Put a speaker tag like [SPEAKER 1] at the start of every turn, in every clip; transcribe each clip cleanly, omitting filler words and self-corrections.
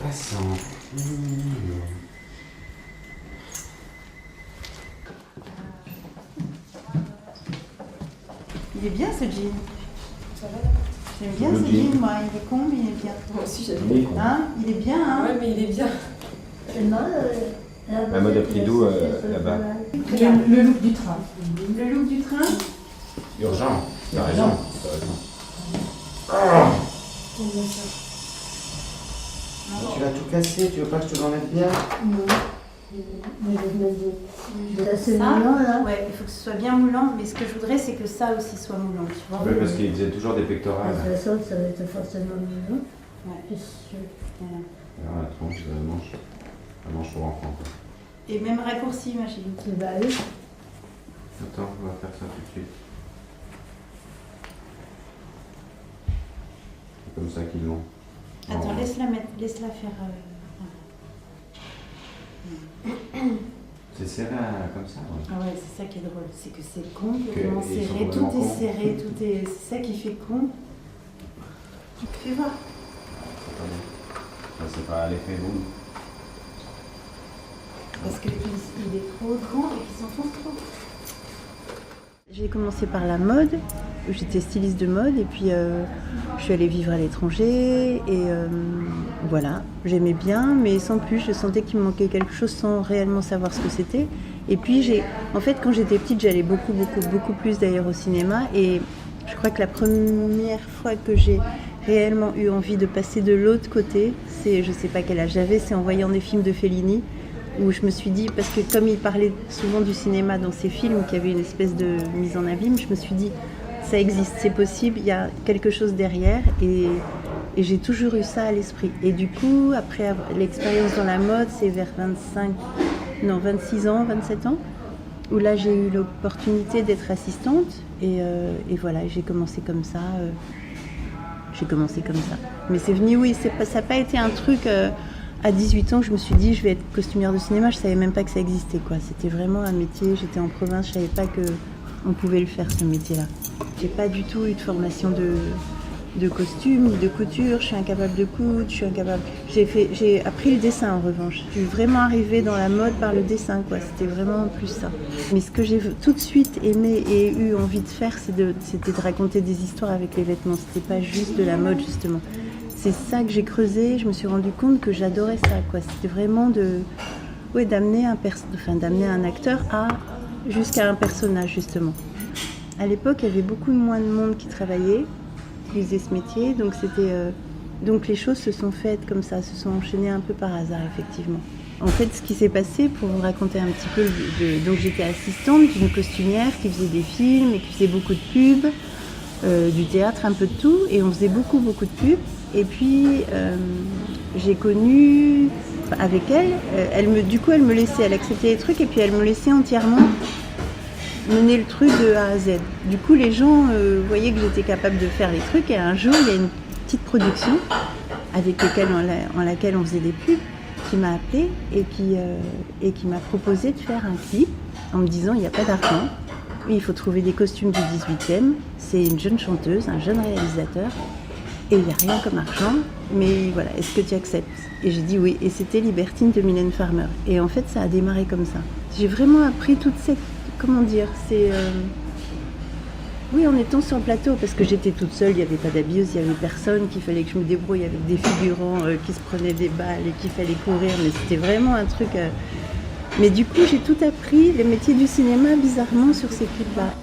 [SPEAKER 1] Passant.
[SPEAKER 2] Il est bien ce jean.
[SPEAKER 3] Ça va?
[SPEAKER 2] J'aime bien ce jean, moi. Il est con, mais il est bien.
[SPEAKER 3] Moi aussi j'aime bien.
[SPEAKER 2] Hein? Il est bien, hein?
[SPEAKER 3] Ouais, mais il est bien.
[SPEAKER 1] La mode a pris d'où là-bas?
[SPEAKER 4] Le look du train.
[SPEAKER 2] Le look du train?
[SPEAKER 1] Urgent. T'as raison. Ah. Tu vas tout casser, tu veux pas que je te le remette bien?
[SPEAKER 4] C'est
[SPEAKER 2] Ça,
[SPEAKER 4] mignon là.
[SPEAKER 2] ouais, il faut que ce soit bien moulant, mais ce que je voudrais, c'est que ça aussi soit moulant, tu vois.
[SPEAKER 1] Oui, parce qu'il faisait toujours des
[SPEAKER 4] De
[SPEAKER 1] pectorales.
[SPEAKER 4] toute façon, ça va être forcément mignon.
[SPEAKER 2] Ouais.
[SPEAKER 4] Puisque
[SPEAKER 2] Voilà.
[SPEAKER 1] Alors la tronche, la manche pour enfant. Quoi.
[SPEAKER 2] Et même raccourci, ma chérie.
[SPEAKER 4] tu vas aller.
[SPEAKER 1] Attends, on va faire ça tout de suite. C'est comme ça qu'ils l'ont.
[SPEAKER 2] Attends, laisse-la faire.
[SPEAKER 1] C'est serré comme ça, ouais.
[SPEAKER 2] Ah ouais, c'est ça qui est drôle, c'est que c'est complètement
[SPEAKER 1] Que- ils sont
[SPEAKER 2] serré, tout
[SPEAKER 1] complètement
[SPEAKER 2] est
[SPEAKER 1] cons.
[SPEAKER 2] serré, tout est. C'est ça qui fait con. Fais voir.
[SPEAKER 1] Attendez. Ça, c'est pas l'effet boum.
[SPEAKER 2] Parce qu'il est trop grand et qu'il s'enfonce trop. J'ai commencé par la mode, j'étais styliste de mode et puis je suis allée vivre à l'étranger et voilà, j'aimais bien mais sans plus, je sentais qu'il me manquait quelque chose sans réellement savoir ce que c'était. Et puis en fait quand j'étais petite j'allais beaucoup plus d'ailleurs au cinéma et je crois que la première fois que j'ai réellement eu envie de passer de l'autre côté, c'est, je sais pas quel âge j'avais, c'est en voyant des films de Fellini où je me suis dit, parce que comme il parlait souvent du cinéma dans ses films, qu'il y avait une espèce de mise en abîme, je me suis dit, ça existe, c'est possible, il y a quelque chose derrière, et j'ai toujours eu ça à l'esprit. Et du coup, après l'expérience dans la mode, c'est vers 26 ans, 27 ans, où là j'ai eu l'opportunité d'être assistante, et voilà, j'ai commencé comme ça. Mais c'est venu, oui, ça n'a pas été un truc... à 18 ans, je me suis dit, je vais être costumière de cinéma. Je savais même pas que ça existait, quoi. C'était vraiment un métier. J'étais en province, je savais pas que on pouvait le faire, ce métier-là. J'ai pas du tout eu de formation de costume ni de couture. Je suis incapable de coudre. J'ai appris le dessin en revanche. Je suis vraiment arrivée dans la mode par le dessin, quoi. C'était vraiment plus ça. Mais ce que j'ai tout de suite aimé et eu envie de faire, c'était de raconter des histoires avec les vêtements. C'était pas juste de la mode, justement. C'est ça que j'ai creusé, je me suis rendu compte que j'adorais ça, quoi. C'était vraiment d'amener un acteur jusqu'à un personnage, justement. À l'époque, il y avait beaucoup moins de monde qui travaillait, qui faisait ce métier, donc les choses se sont faites comme ça, se sont enchaînées un peu par hasard, effectivement. En fait, ce qui s'est passé, pour vous raconter un petit peu, donc j'étais assistante d'une costumière qui faisait des films et qui faisait beaucoup de pubs, du théâtre, un peu de tout, et on faisait beaucoup de pubs. Et puis, j'ai connu avec elle, du coup, elle me laissait, elle acceptait les trucs et puis elle me laissait entièrement mener le truc de A à Z. Du coup, les gens voyaient que j'étais capable de faire les trucs et un jour, il y a une petite production en laquelle on faisait des pubs qui m'a appelée et qui m'a proposé de faire un clip en me disant, il n'y a pas d'argent, il faut trouver des costumes du 18e, c'est une jeune chanteuse, un jeune réalisateur. Et il n'y a rien comme argent, mais voilà, est-ce que tu acceptes? Et j'ai dit oui, et c'était Libertine de Mylène Farmer. Et en fait, ça a démarré comme ça. J'ai vraiment appris toute cette... Comment dire? Oui, en étant sur le plateau, parce que j'étais toute seule, il n'y avait pas d'habilleuse, il n'y avait personne, qu'il fallait que je me débrouille avec des figurants qui se prenaient des balles et qu'il fallait courir, mais c'était vraiment un truc... Mais du coup, j'ai tout appris, les métiers du cinéma, bizarrement, sur ces clips-là.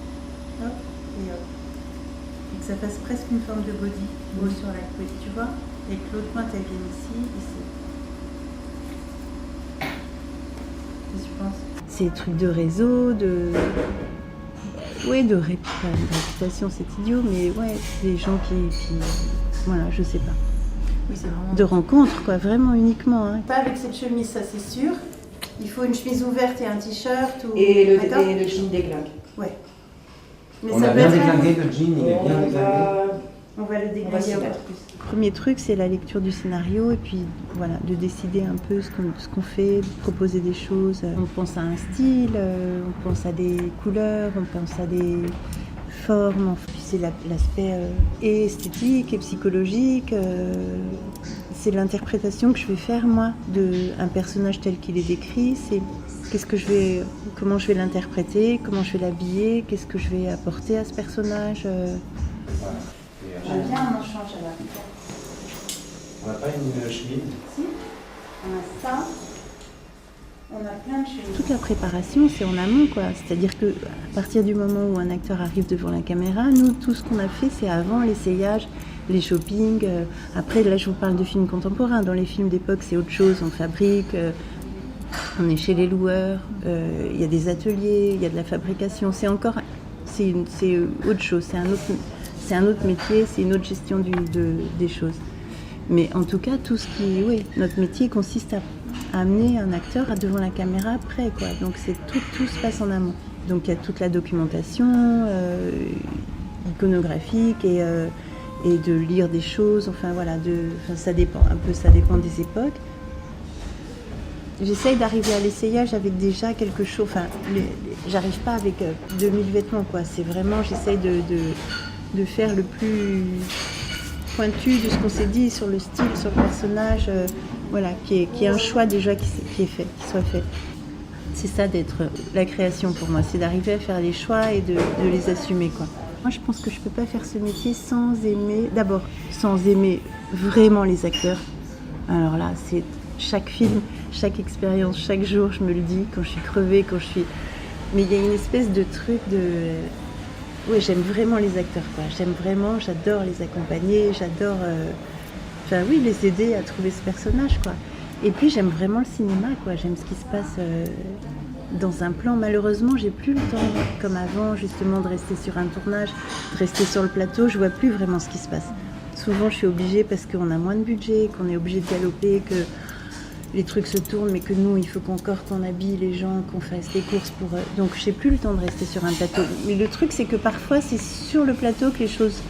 [SPEAKER 2] Ça fasse presque une forme de body sur la couette, tu vois, et que l'autre pointe elle vient ici. Qu'est-ce que tu penses? C'est des trucs de réseau, de réputation, c'est idiot, mais ouais, des gens qui voilà, je sais pas. Oui, c'est vraiment... De rencontres, quoi, vraiment uniquement. Hein. Pas avec cette chemise, ça c'est sûr. Il faut une chemise ouverte et un t-shirt.
[SPEAKER 3] Et le jean déglingue.
[SPEAKER 2] Ouais. Mais
[SPEAKER 1] On a bien déglingué le jean, il est bien déglingué.
[SPEAKER 2] On va le
[SPEAKER 3] On va
[SPEAKER 2] déglinguer
[SPEAKER 3] s'y
[SPEAKER 2] encore
[SPEAKER 3] mettre.
[SPEAKER 2] plus. Le premier truc, c'est la lecture du scénario et puis voilà, de décider un peu ce qu'on fait, de proposer des choses. On pense à un style, on pense à des couleurs, on pense à des formes. Puis c'est l'aspect et esthétique et psychologique. c'est l'interprétation que je vais faire moi d'un personnage tel qu'il est décrit. C'est comment je vais l'interpréter, comment je vais l'habiller, qu'est-ce que je vais apporter à ce personnage.
[SPEAKER 1] Voilà. Et,
[SPEAKER 2] Viens, on en change alors.
[SPEAKER 1] on n'a pas une chemise.
[SPEAKER 2] Si, on a ça. On a plein de choses. Toute la préparation, c'est en amont, quoi. C'est-à-dire que à partir du moment où un acteur arrive devant la caméra, nous, tout ce qu'on a fait, c'est avant l'essayage, les shoppings. Après, là, je vous parle de films contemporains. Dans les films d'époque, c'est autre chose. On fabrique, on est chez les loueurs. Il y a des ateliers, il y a de la fabrication. C'est autre chose. C'est un autre métier, c'est une autre gestion des choses. Mais en tout cas, notre métier consiste à amener un acteur devant la caméra après, quoi. Donc tout se passe en amont. Donc il y a toute la documentation iconographique et de lire des choses. Enfin voilà, ça dépend des époques. J'essaye d'arriver à l'essayage avec déjà quelque chose. Enfin, j'arrive pas avec 2000 vêtements, quoi. C'est vraiment, j'essaye de faire le plus pointu de ce qu'on s'est dit sur le style, sur le personnage, voilà, qui est un choix déjà qui soit fait. C'est ça d'être la création pour moi, c'est d'arriver à faire les choix et de les assumer, quoi. Moi, je pense que je peux pas faire ce métier sans aimer vraiment les acteurs. Alors là, c'est chaque film, chaque expérience, chaque jour, je me le dis, quand je suis crevée, mais il y a une espèce de truc ouais, j'aime vraiment les acteurs, quoi. J'adore les accompagner, j'adore les aider à trouver ce personnage, quoi. Et puis j'aime vraiment le cinéma, quoi. J'aime ce qui se passe dans un plan. Malheureusement, j'ai plus le temps, comme avant, justement, de rester sur un tournage, de rester sur le plateau. Je vois plus vraiment ce qui se passe. Souvent, je suis obligée, parce qu'on a moins de budget, qu'on est obligé de galoper, que les trucs se tournent, mais que nous, il faut qu'on habille les gens, qu'on fasse les courses pour eux. Donc, j'ai plus le temps de rester sur un plateau. Mais le truc, c'est que parfois, c'est sur le plateau que les choses,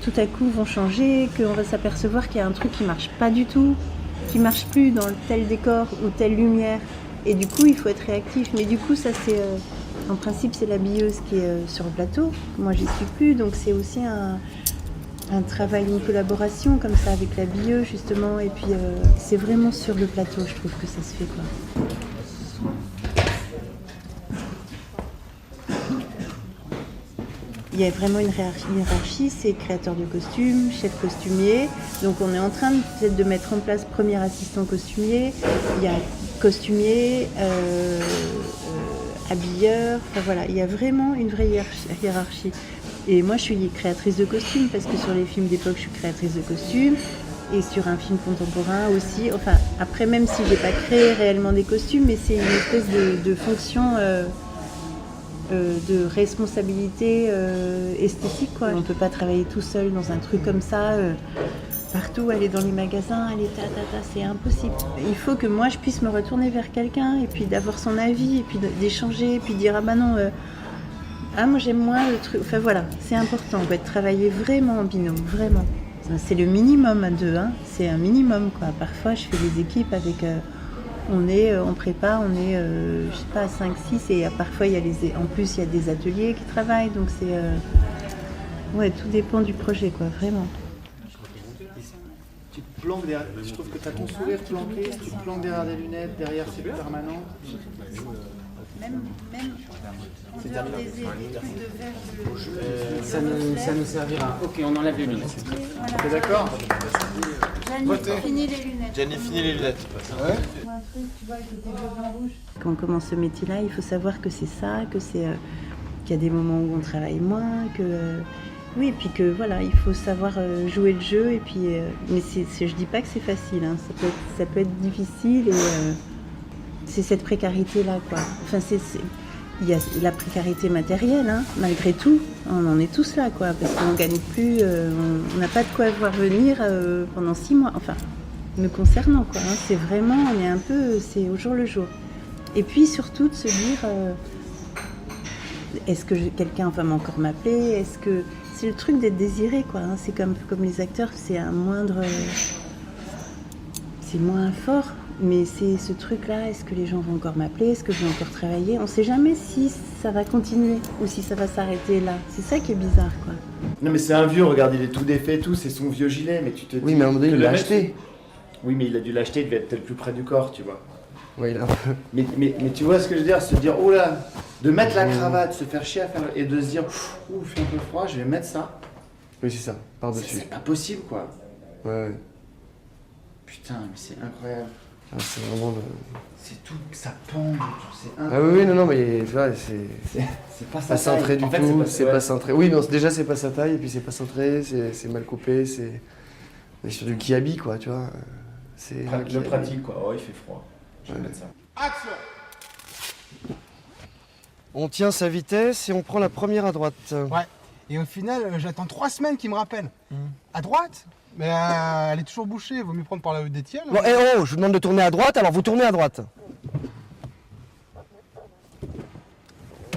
[SPEAKER 2] tout à coup, vont changer, qu'on va s'apercevoir qu'il y a un truc qui marche pas du tout, qui marche plus dans tel décor ou telle lumière. Et du coup, il faut être réactif. Mais du coup, ça, c'est... en principe, c'est l'habilleuse qui est sur le plateau. Moi, j'y suis plus. Donc, c'est aussi un travail, une collaboration comme ça avec l'habilleuse, justement. Et puis, c'est vraiment sur le plateau, je trouve que ça se fait, quoi. Il y a vraiment une hiérarchie, c'est créateur de costumes, chef costumier. Donc on est en train peut-être de mettre en place premier assistant costumier. Il y a costumier, habilleur. Enfin voilà, il y a vraiment une vraie hiérarchie. Et moi je suis créatrice de costumes parce que sur les films d'époque je suis créatrice de costumes. Et sur un film contemporain aussi. Enfin après même si j'ai pas créé réellement des costumes, mais c'est une espèce de fonction... de responsabilité esthétique, quoi. On ne peut pas travailler tout seul dans un truc comme ça, partout, aller dans les magasins, aller c'est impossible. Il faut que moi je puisse me retourner vers quelqu'un et puis d'avoir son avis et puis d'échanger et puis dire ah bah non, moi j'aime moins le truc. Enfin voilà, c'est important, on va travailler vraiment en binôme, vraiment. C'est le minimum à deux, hein. C'est un minimum, quoi. Parfois je fais des équipes avec... on prépare, je sais pas, 5-6 et parfois en plus il y a des ateliers qui travaillent, donc c'est... ouais, tout dépend du projet, quoi, vraiment.
[SPEAKER 5] Tu te planques derrière, je trouve que tu as ton sourire planqué, tu te planques derrière des lunettes, derrière c'est permanent.
[SPEAKER 2] Même en dehors des trucs de verre,
[SPEAKER 6] Ça nous servira. Ok, on enlève les lunettes.
[SPEAKER 5] T'es d'accord?
[SPEAKER 2] Jenny, fini les lunettes.
[SPEAKER 7] Jenny, fini les lunettes. Ouais.
[SPEAKER 2] Quand on commence ce métier-là, il faut savoir que c'est ça, qu'il y a des moments où on travaille moins, oui, et puis que voilà, il faut savoir jouer le jeu. Et puis, mais je dis pas que c'est facile, hein. Ça peut être difficile et c'est cette précarité-là, quoi. Enfin, il y a la précarité matérielle, hein, malgré tout. On en est tous là, quoi, parce qu'on gagne plus, on n'a pas de quoi voir venir pendant 6 mois. Enfin, me concernant, quoi. Hein, c'est vraiment, on est un peu, c'est au jour le jour. Et puis surtout de se dire, est-ce que quelqu'un va encore m'appeler? Est-ce que c'est le truc d'être désiré, quoi. Hein, c'est comme les acteurs, c'est c'est moins fort. Mais c'est ce truc-là, est-ce que les gens vont encore m'appeler? Est-ce que je vais encore travailler? On ne sait jamais si ça va continuer ou si ça va s'arrêter là. C'est ça qui est bizarre, quoi.
[SPEAKER 8] Non mais c'est un vieux, regarde, il est tout défait, tout, c'est son vieux gilet, mais tu te dis...
[SPEAKER 7] Oui, mais à un moment donné,
[SPEAKER 8] que
[SPEAKER 7] il
[SPEAKER 8] le
[SPEAKER 7] l'a
[SPEAKER 8] mec,
[SPEAKER 7] acheté.
[SPEAKER 8] Oui, mais il a dû l'acheter, il devait être peut-être plus près du corps, tu vois.
[SPEAKER 9] Ouais, il a un peu.
[SPEAKER 8] Mais tu vois ce que je veux dire, se dire, oh là, de mettre la cravate, se faire chier à faire, et de se dire, ouh, il fait un peu froid, je vais mettre ça.
[SPEAKER 9] Oui, c'est ça, par-dessus.
[SPEAKER 8] C'est pas possible, quoi.
[SPEAKER 9] Ouais.
[SPEAKER 8] Putain, mais c'est incroyable.
[SPEAKER 9] Ah, c'est vraiment le...
[SPEAKER 8] C'est tout, ça pend, c'est
[SPEAKER 9] Ah
[SPEAKER 8] incroyable.
[SPEAKER 9] oui, non, mais tu vois, c'est
[SPEAKER 8] pas
[SPEAKER 9] pas centré du
[SPEAKER 8] En fait,
[SPEAKER 9] tout,
[SPEAKER 8] c'est
[SPEAKER 9] c'est pas centré. Oui, non, déjà c'est pas sa taille, et puis c'est pas centré, c'est mal coupé, c'est... On est sur du kiabi, quoi, tu vois. C'est
[SPEAKER 8] Le pratique, quoi. Oh, il fait froid. Je vais
[SPEAKER 9] Ouais.
[SPEAKER 8] mettre ça.
[SPEAKER 7] Action.
[SPEAKER 9] On tient sa vitesse et on prend la première à droite.
[SPEAKER 7] Ouais. Et au final, j'attends 3 semaines qu'il me rappelle. À droite? Mais elle est toujours bouchée, vaut mieux prendre par la rue d'Étienne.
[SPEAKER 9] Bon, je vous demande de tourner à droite, alors vous tournez à droite.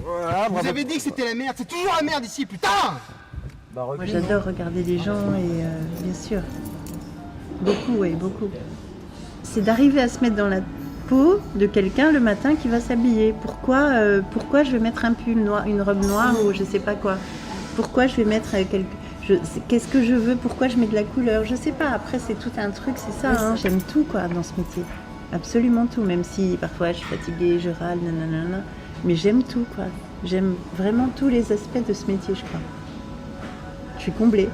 [SPEAKER 9] Voilà,
[SPEAKER 7] Vous
[SPEAKER 9] bravo.
[SPEAKER 7] avez dit que c'était la merde, c'est toujours la merde ici, putain!
[SPEAKER 2] Moi, j'adore regarder les gens et bien sûr, beaucoup, oui, beaucoup. C'est d'arriver à se mettre dans la peau de quelqu'un le matin qui va s'habiller. Pourquoi je vais mettre un pull noir, une robe noire ou je sais pas quoi? Pourquoi je vais mettre qu'est-ce que je veux? Pourquoi je mets de la couleur? Je sais pas. Après, c'est tout un truc, c'est ça. Hein. J'aime tout quoi dans ce métier, absolument tout. Même si parfois je suis fatiguée, je râle, nanana. Mais j'aime tout quoi. J'aime vraiment tous les aspects de ce métier, je crois. Je suis comblée.